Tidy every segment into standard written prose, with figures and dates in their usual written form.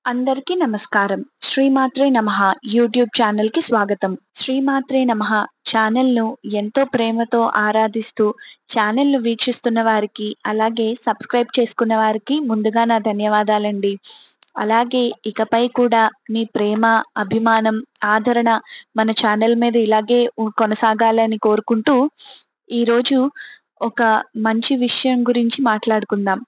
అందరికీ నమస్కారం. శ్రీమాత్రే నమః యూట్యూబ్ ఛానల్‌కి స్వాగతం. శ్రీమాత్రే నమః ఛానల్‌ను ఎంతో ప్రేమతో ఆరాధిస్తూ ఛానల్‌ను వీక్షిస్తున్న వారికి, అలాగే సబ్స్క్రైబ్ చేసుకున్న వారికి ముందుగా నా ధన్యవాదాలండి. అలాగే ఇకపై కూడా మీ ప్రేమ, అభిమానం, ఆదరణ మన ఛానల్ మీద ఇలాగే కొనసాగాలని కోరుకుంటూ, ఈరోజు ఒక మంచి విషయం గురించి మాట్లాడుకుందాం.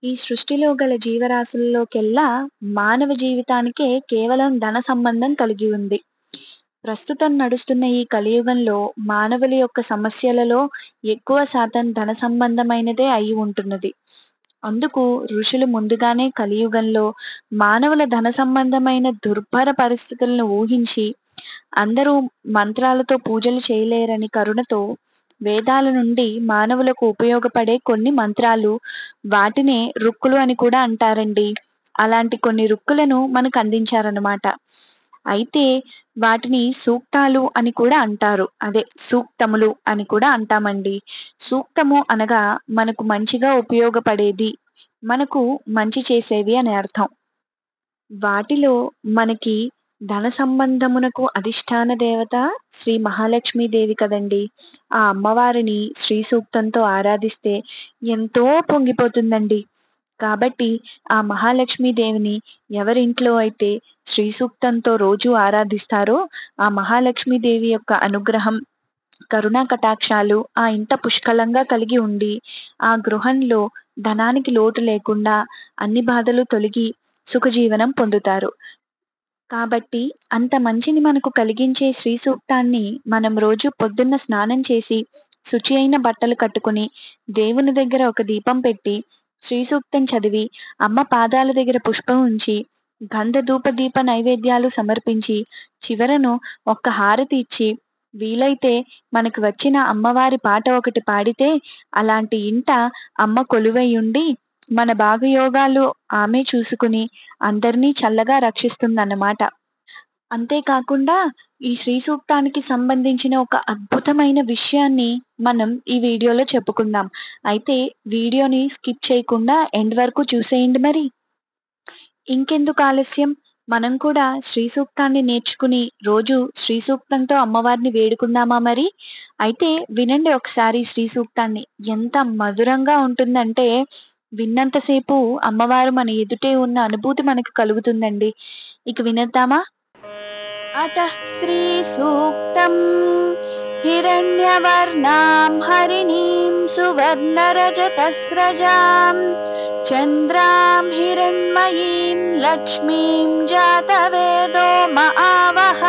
ఈ సృష్టిలో గల జీవరాశుల్లోకెల్లా మానవ జీవితానికే కేవలం ధన సంబంధం కలిగి ఉంది. ప్రస్తుతం నడుస్తున్న ఈ కలియుగంలో మానవుల యొక్క సమస్యలలో ఎక్కువ శాతం ధన సంబంధమైనదే అయి ఉంటున్నది. అందుకు ఋషులు ముందుగానే కలియుగంలో మానవుల ధన సంబంధమైన దుర్భర పరిస్థితులను ఊహించి, అందరూ మంత్రాలతో పూజలు చేయలేరని కరుణతో వేదాల నుండి మానవులకు ఉపయోగపడే కొన్ని మంత్రాలు, వాటినే రుక్కులు అని కూడా అంటారండి. అలాంటి కొన్ని రుక్కులను మనకు అందించారన్నమాట. అయితే వాటిని సూక్తాలు అని కూడా అంటారు. అదే సూక్తములు అని కూడా అంటామండి. సూక్తము అనగా మనకు మంచిగా ఉపయోగపడేది, మనకు మంచి చేసేవి అని అర్థం. వాటిలో మనకి ధన సంబంధమునకు అధిష్టాన దేవత శ్రీ మహాలక్ష్మీదేవి కదండీ! ఆ అమ్మవారిని శ్రీ సూక్తంతో ఆరాధిస్తే ఎంతో పొంగిపోతుందండి. కాబట్టి ఆ మహాలక్ష్మీదేవిని ఎవరింట్లో అయితే శ్రీ సూక్తంతో రోజూ ఆరాధిస్తారో, ఆ మహాలక్ష్మీదేవి యొక్క అనుగ్రహం, కరుణా కటాక్షాలు ఆ ఇంట పుష్కలంగా కలిగి ఉండి, ఆ గృహంలో ధనానికి లోటు లేకుండా అన్ని బాధలు తొలగి సుఖజీవనం పొందుతారు. కాబట్టి అంత మంచిని మనకు కలిగించే శ్రీ సూక్తాన్ని మనం రోజు పొద్దున్న స్నానం చేసి, శుచి అయిన బట్టలు కట్టుకుని, దేవుని దగ్గర ఒక దీపం పెట్టి, శ్రీ సూక్తం చదివి, అమ్మ పాదాల దగ్గర పుష్పం ఉంచి, గంధ ధూప దీప నైవేద్యాలు సమర్పించి, చివరను ఒక్క హారతి ఇచ్చి, వీలైతే మనకు వచ్చిన అమ్మవారి పాట ఒకటి పాడితే, అలాంటి ఇంట అమ్మ కొలువై ఉండి, మన భాగయోగాలు ఆమె చూసుకుని అందరినీ చల్లగా రక్షిస్తుందన్నమాట. అంతేకాకుండా ఈ శ్రీ సూక్తానికి సంబంధించిన ఒక అద్భుతమైన విషయాన్ని మనం ఈ వీడియోలో చెప్పుకుందాం. అయితే వీడియోని స్కిప్ చేయకుండా ఎండ్ వరకు చూసేయండి మరి. ఇంకెందుకు ఆలస్యం? మనం కూడా శ్రీ సూక్తాన్ని నేర్చుకుని రోజు శ్రీ సూక్తంతో అమ్మవారిని వేడుకుందామా మరి? అయితే వినండి ఒకసారి శ్రీ సూక్తాన్ని. ఎంత మధురంగా ఉంటుందంటే విన్నంత సేపు అమ్మవారు మన ఎదుటే ఉన్న అనుభూతి మనకు కలుగుతుందండి. ఇక వినేద్దామా? अतः श्रीसूक्तम् हिरण्यवर्णां हरिणीं सुवर्णरजतस्रजां चन्द्रां हिरण्मयीं लक्ष्मीं जातवेदो आवह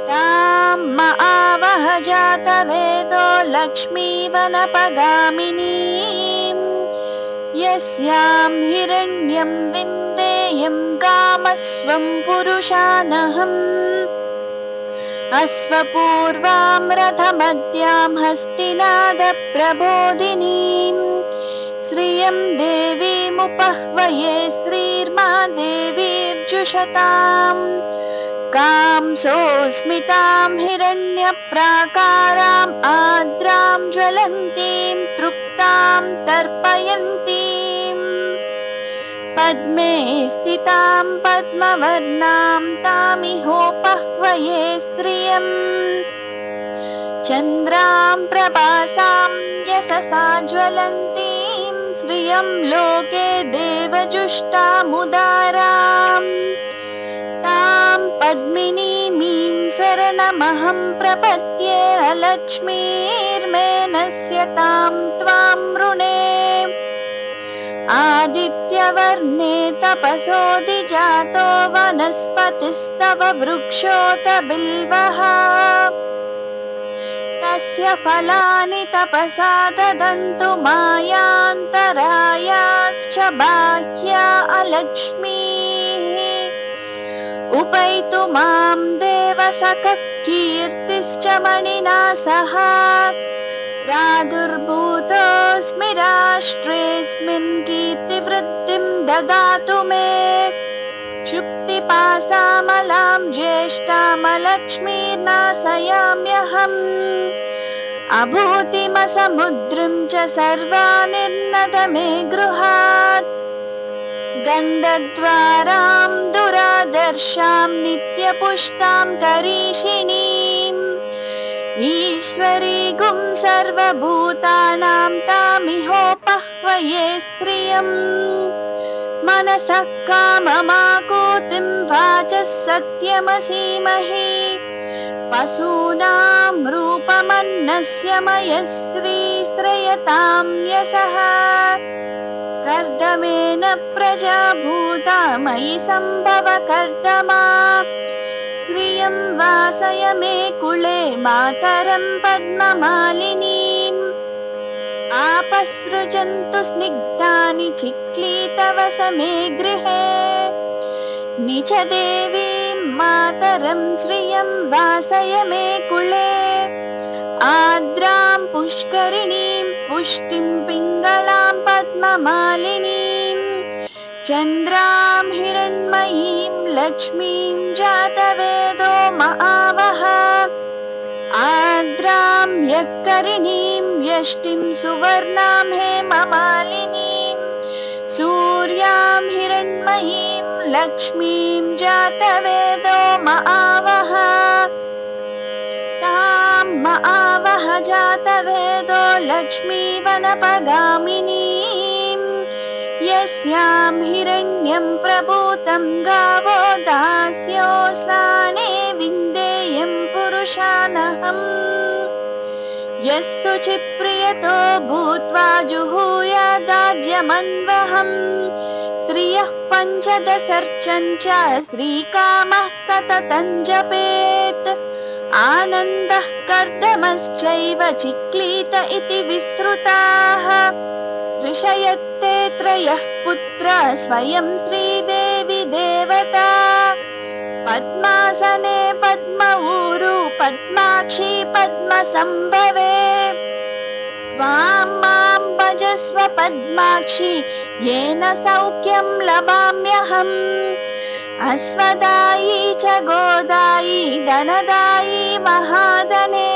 तां आवह जातवेदो लक्ष्मीवनपगामिनीम् यस्यां हिरण्यं विन्देयं कामस्वं पुरुषानहम् अश्वपूर्वां रथमद्यां हस्तिनादप्रबोधिनीं श्रियं देवीमुपह्वये श्रीर्मा देवीर्जुषताम् कां सोऽस्मितां हिरण्यप्राकाराम् आद्रां ज्वलन्तीं तृप्तां तर्पयन्तीम् पद्मे स्थितां पद्मवर्णां तामिहोपह्वये श्रियम् चन्द्रां प्रभासां यशसा ज्वलन्तीं श्रियं लोके देवजुष्टामुदाराम् तां पद्मिनीमीं शरणमहं प्रपद्ये अलक्ष्मीर्मेनस्य तां त्वां वृणे आदित्यवर्णे तपसोऽधिजातो वनस्पतिस्तव वृक्षोत बिल्वः तस्य फलानि तपसा ददन्तु मायान्तरायाश्च बाह्या अलक्ष्मीः उपैतु मां देवसखः कीर्तिश्च मणिना सह प्रादुर्भूतोऽस्मि राष्ट्रेऽस्मिन् कीर्तिवृद्धिं ददातु मे क्षुप्तिपासामलां ज्येष्ठामलक्ष्मीर्नाशयाम्यहम् अभूतिमसमुद्रं च सर्वानिर्नद मे गृहात् गन्धद्वारां दुरादर्शां नित्यपुष्टां करीषिणीम् ईश्वरीगुं सर्वभूतानां तामिहोपह्वये स्त्रियम् मनसः काममाकूतिं वाचः सत्यमसीमहि पशूनां रूपमन्नस्य मयश्रीश्रयतां यशः कर्दमेन प्रजाभूता मयि सम्भव कर्दमा श्रियं वासय मे कुले मातरं पद्ममालिनीम् आपसृजन्तु स्निग्धानि चिक्लीतवस मे गृहे निज देवीं मातरं श्रियं वासय मे कुले आर्द्रां पुष्करिणीं पुष्टिं पिङ्गलां पद्ममालिनीं चन्द्रां हिरण्मयीं लक्ष्मीं जातवेदो महावः आर्द्रां यक्करिणीं यष्टिं सुवर्णां हेममालिनीं सूर्यां हिरण्मयीं लक्ष्मीं जातवेदो महावः तां महावः जातवेदो लक्ष्मीवनपगामिनीं यस्यां हिरण्यं प्रभूतं गावो दास्योऽस्वाने विन्देयं पुरुषानहम् यस्सुचिप्रियतो भूत्वा जुहूयादाज्यमन्वहम् श्रियः पञ्चदशर्चं च श्रीकामः सततं जपेत् आनन्दः कर्दमश्चैव चिक्लीत इति विश्रुताः ऋषयत्ते त्रयः पुत्रः स्वयं श्रीदेवी देवता पद्मासने पद्मऊरु पद्माक्षी पद्मसम्भवे त्वां मां भजस्व पद्माक्षी येन सौख्यं लभाम्यहम् अश्वदायी च गोदायी धनदायी महाधने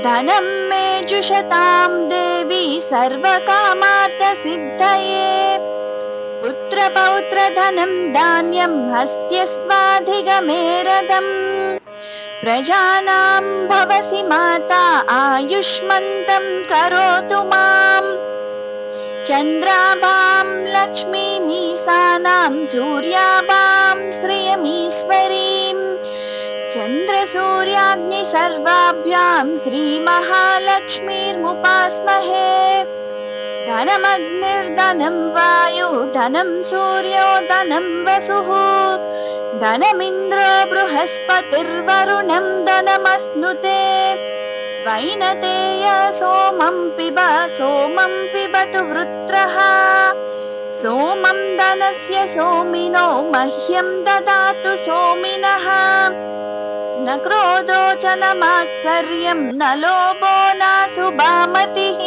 धनं मे जुषतां देवी सर्वकामार्थसिद्धये पुत्रपौत्रधनं धान्यं हस्त्यस्वाधिगमेरदम् प्रजानां भवसि माता आयुष्मन्तं करोतु माम् चन्द्राभां लक्ष्मीमीशानां सूर्याभां श्रियमीश्वरीं चन्द्रसूर्याग्निसर्वाभ्यां श्रीमहालक्ष्मीर्मुपास्महे धनमग्निर्धनं वायु धनं सूर्यो धनं वसुः धनमिन्द्रो बृहस्पतिर्वरुणं धनमश्नुते वैनतेय सोमं पिबतु वृत्रः सोमं धनस्य सोमिनो मह्यं ददातु सोमिनः न क्रोधो च न मात्सर्यं न लोभो न शुभामतिः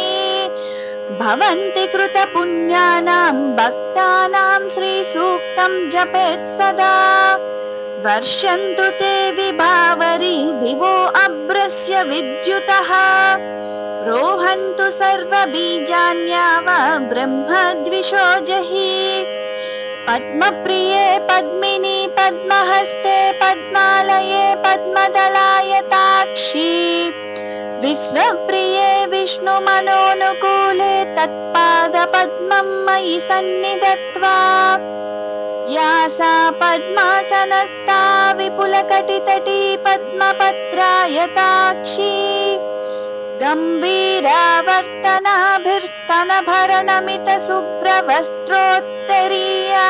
भवन्ति कृतपुण्यानां भक्तानां श्रीसूक्तं जपेत् सदा वर्षन्तु ते विभावरी दिवो अभ्रस्य विद्युतः रोहन्तु सर्वबीजान्याव ब्रह्मद्विषो जहि पद्मप्रिये पद्मिनी पद्महस्ते पद्मालये पद्मदलायताक्षी विश्वप्रिये विष्णुमनोनुकूले तत्पादपद्मं मयि सन्निधत्वा या सा पद्मासनस्था विपुलकटितटी पद्मपत्रायताक्षी गम्भीरावर्तनाभिर्स्तनभरणमितशुभ्रवस्त्रोत्तरीया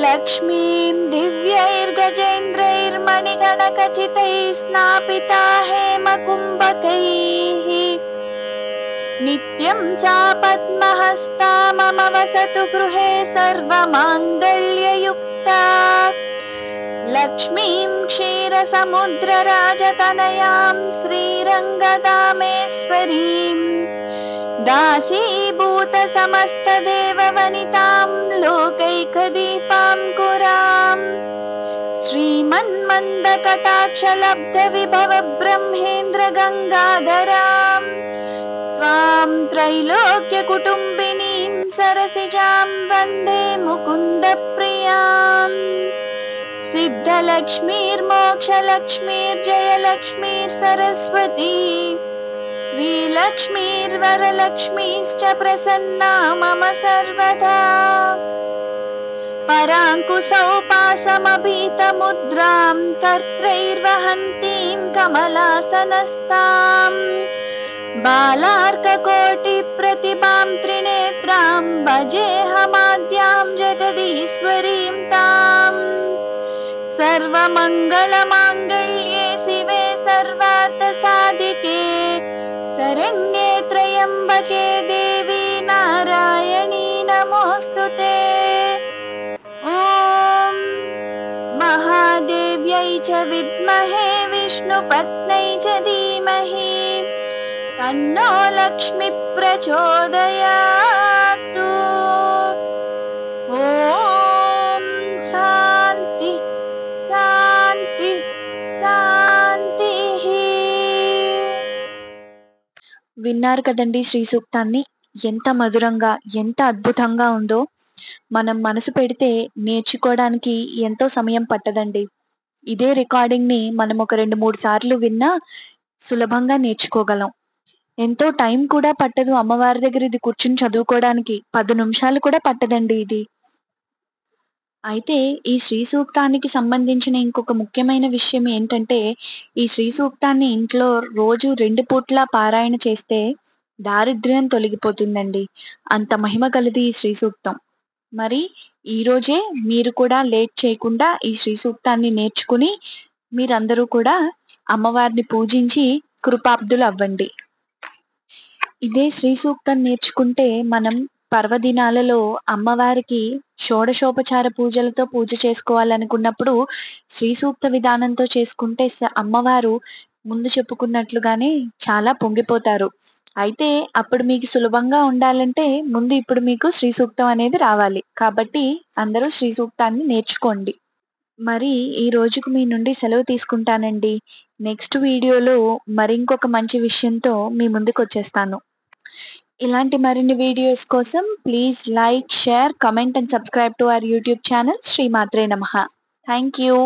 लक्ष्मीं दिव्यैर्गजेन्द्रैर्मणिगणखचितैः स्नापिता हेमकुम्भकैः नित्यं सा पद्महस्ता मम वसतु गृहे सर्वमाङ्गल्ययुक्ता लक्ष्मीं क्षीरसमुद्रराजतनयां श्रीरङ्गधामेश्वरीं दासीभूतसमस्तदेववनितां लोकैकदीपाङ्कुराम् श्रीमन्मन्दकटाक्षलब्धविभव ब्रह्मेन्द्र गङ्गाधरां त्वां त्रैलोक्यकुटुम्बिनीं సరసిజాం వందే ముకుంద ప్రియాం సిద్ధలక్ష్మీర్మోక్షలక్ష్మీర్జయలక్ష్మీర్సరస్వతీ శ్రీలక్ష్మీర్వరలక్ష్మీశ్చ ప్రసన్నా మమ సర్వదా పరాంకుశౌపాసమభీతముద్రాం కర్త్రైర్వహంతీం కమలాసనస్తాం బాలార్కకోటిప్రతిభాం త్రినేత్రాం భజేహమాద్యాం జగదీశ్వరీం తాం సర్వమంగళమాంగళ్యే శివే సర్వార్థసాధికే శరణ్యే త్రయంబకే దేవి నారాయణీ నమోస్తుతే. ఓం మహాదేవ్యై చ విద్మహే విష్ణుపత్న్యై చ ధీమహి తన్నో లక్ష్మి ప్రచోదయాతు. ఓం శాంతి శాంతి శాంతి. విన్నారు కదండి శ్రీ సూక్తాన్ని. ఎంత మధురంగా, ఎంత అద్భుతంగా ఉందో. మనం మనసు పెడితే నేర్చుకోవడానికి ఎంతో సమయం పట్టదండి. ఇదే రికార్డింగ్‌ని మనం ఒక 2, 3 సార్లు విన్నా సులభంగా నేర్చుకోగలం. ఎంతో టైం కూడా పట్టదు అమ్మవారి దగ్గర ఇది కూర్చొని చదువుకోవడానికి. 10 నిమిషాలు కూడా పట్టదండి ఇది. అయితే ఈ శ్రీ సూక్తానికి సంబంధించిన ఇంకొక ముఖ్యమైన విషయం ఏంటంటే, ఈ శ్రీ సూక్తాన్ని ఇంట్లో రోజు 2 పూట్ల పారాయణ చేస్తే దారిద్ర్యం తొలగిపోతుందండి. అంత మహిమ కలది ఈ శ్రీ సూక్తం. మరి ఈరోజే మీరు కూడా లేట్ చేయకుండా ఈ శ్రీ సూక్తాన్ని నేర్చుకుని మీరందరూ కూడా అమ్మవారిని పూజించి కృపాబ్దులు అవ్వండి. ఇదే శ్రీ సూక్తం నేర్చుకుంటే మనం పర్వదినాలలో అమ్మవారికి షోడశోపచార పూజలతో పూజ చేసుకోవాలనుకున్నప్పుడు శ్రీ సూక్త విధానంతో చేసుకుంటే అమ్మవారు ముందు చెప్పుకున్నట్లుగానే చాలా పొంగిపోతారు. అయితే అప్పుడు మీకు సులభంగా ఉండాలంటే ముందు ఇప్పుడు మీకు శ్రీ సూక్తం అనేది రావాలి. కాబట్టి అందరూ శ్రీ సూక్తాన్ని నేర్చుకోండి. మరి ఈ రోజుకు మీ నుండి సెలవు తీసుకుంటానండి. నెక్స్ట్ వీడియోలో మరింకొక మంచి విషయంతో మీ ముందుకొచ్చేస్తాను. ఇలాంటి మరిన్ని వీడియోస్ కోసం please like, share, comment and subscribe to our YouTube channel Shri మాత్రే నమః. Thank you.